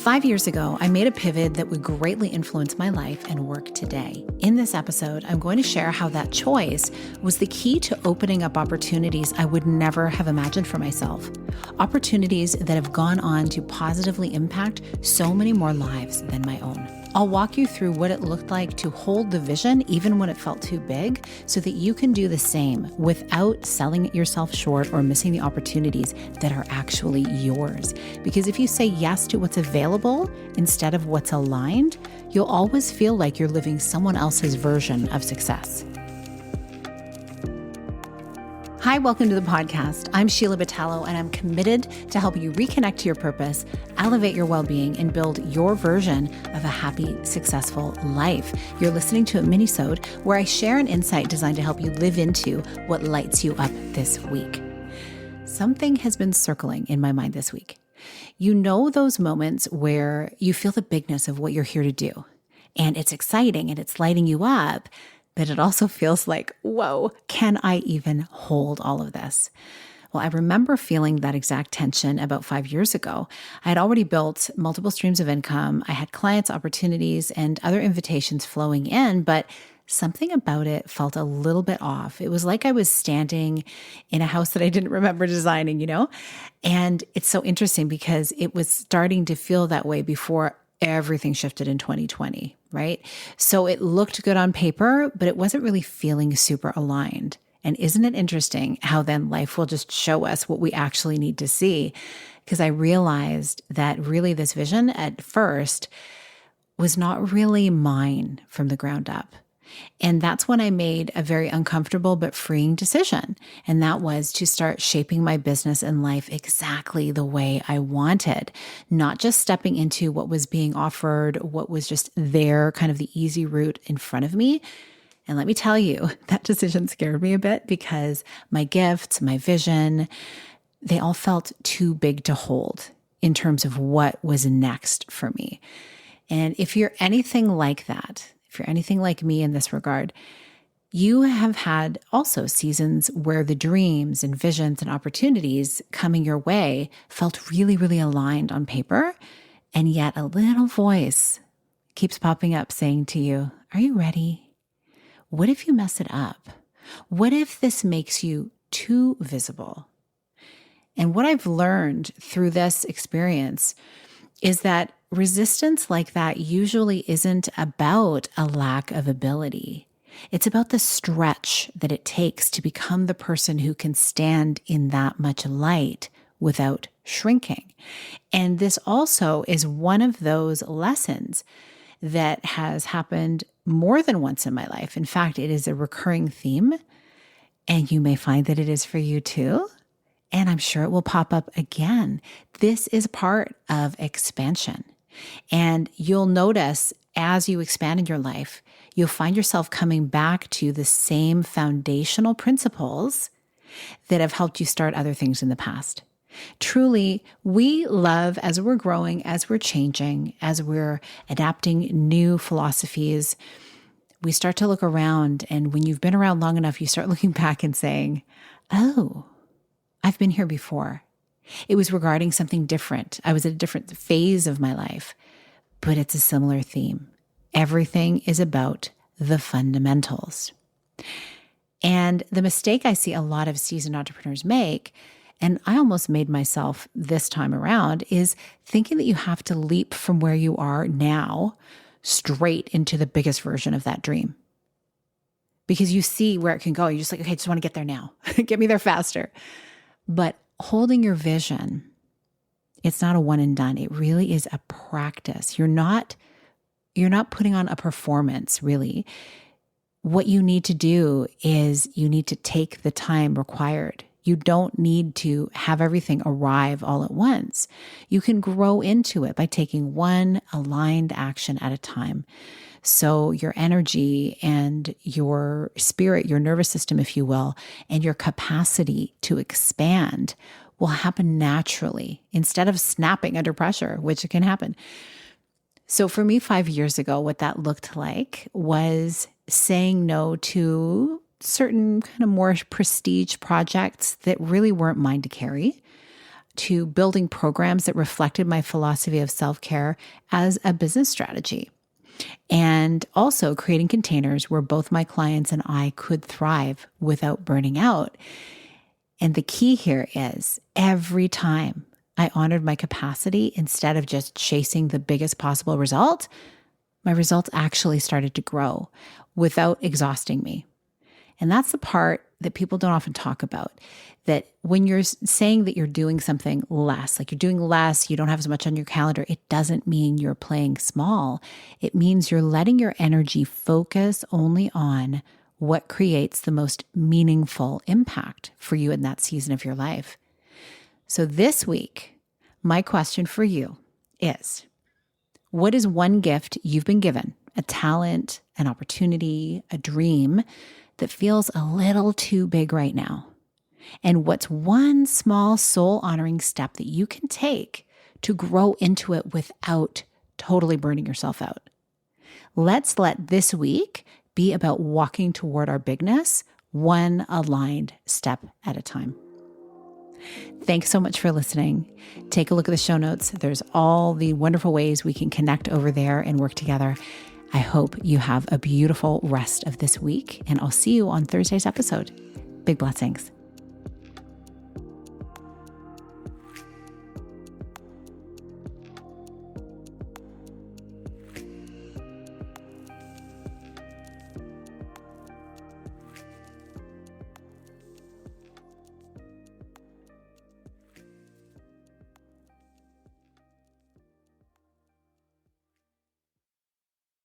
5 years ago, I made a pivot that would greatly influence my life and work today. In this episode, I'm going to share how that choice was the key to opening up opportunities I would never have imagined for myself. Opportunities that have gone on to positively impact so many more lives than my own. I'll walk you through what it looked like to hold the vision even when it felt too big so that you can do the same without selling yourself short or missing the opportunities that are actually yours. Because if you say yes to what's available instead of what's aligned, you'll always feel like you're living someone else's version of success. Hi, welcome to the podcast. I'm Sheila Botello, and I'm committed to help you reconnect to your purpose, elevate your well-being, and build your version of a happy, successful life. You're listening to a mini-sode where I share an insight designed to help you live into what lights you up this week. Something has been circling in my mind this week. You know those moments where you feel the bigness of what you're here to do, and it's exciting and it's lighting you up, but it also feels like, whoa, can I even hold all of this? Well, I remember feeling that exact tension about 5 years ago. I had already built multiple streams of income. I had clients, opportunities, and other invitations flowing in, but something about it felt a little bit off. It was like I was standing in a house that I didn't remember designing, And it's so interesting because it was starting to feel that way before everything shifted in 2020, right? So it looked good on paper, but it wasn't really feeling super aligned. And isn't it interesting how then life will just show us what we actually need to see? Because I realized that really this vision at first was not really mine from the ground up. And that's when I made a very uncomfortable but freeing decision. And that was to start shaping my business and life exactly the way I wanted, not just stepping into what was being offered, what was just there, kind of the easy route in front of me. And let me tell you, that decision scared me a bit because my gifts, my vision, they all felt too big to hold in terms of what was next for me. And if you're anything like that, if you're anything like me in this regard, you have had also seasons where the dreams and visions and opportunities coming your way felt really, really aligned on paper. And yet a little voice keeps popping up saying to you, are you ready? What if you mess it up? What if this makes you too visible? And what I've learned through this experience is that resistance like that usually isn't about a lack of ability. It's about the stretch that it takes to become the person who can stand in that much light without shrinking. And this also is one of those lessons that has happened more than once in my life. In fact, it is a recurring theme, and you may find that it is for you too. And I'm sure it will pop up again. This is part of expansion. And you'll notice as you expand in your life, you'll find yourself coming back to the same foundational principles that have helped you start other things in the past. Truly, we love, as we're growing, as we're changing, as we're adapting new philosophies, we start to look around. And when you've been around long enough, you start looking back and saying, oh, I've been here before. It was regarding something different. I was at a different phase of my life, but it's a similar theme. Everything is about the fundamentals. And the mistake I see a lot of seasoned entrepreneurs make, and I almost made myself this time around, is thinking that you have to leap from where you are now straight into the biggest version of that dream. Because you see where it can go. You're just like, okay, I just want to get there now. Get me there faster. But holding your vision, it's not a one and done. It really is a practice. You're not putting on a performance, really. What you need to do is you need to take the time required. You don't need to have everything arrive all at once. You can grow into it by taking one aligned action at a time. So your energy and your spirit, your nervous system, if you will, and your capacity to expand will happen naturally instead of snapping under pressure, which can happen. So for me, 5 years ago, what that looked like was saying no to certain kind of more prestige projects that really weren't mine to carry. to building programs that reflected my philosophy of self-care as a business strategy, and also creating containers where both my clients and I could thrive without burning out. And the key here is every time I honored my capacity instead of just chasing the biggest possible result, my results actually started to grow without exhausting me. And that's the part that people don't often talk about, that when you're saying that you're doing something less, like you're doing less, you don't have as much on your calendar, it doesn't mean you're playing small. It means you're letting your energy focus only on what creates the most meaningful impact for you in that season of your life. So this week, my question for you is, what is one gift you've been given, a talent, an opportunity, a dream that feels a little too big right now? And what's one small soul-honoring step that you can take to grow into it without totally burning yourself out? Let's let this week be about walking toward our bigness, one aligned step at a time. Thanks so much for listening. Take a look at the show notes. There's all the wonderful ways we can connect over there and work together. I hope you have a beautiful rest of this week, and I'll see you on Thursday's episode. Big blessings.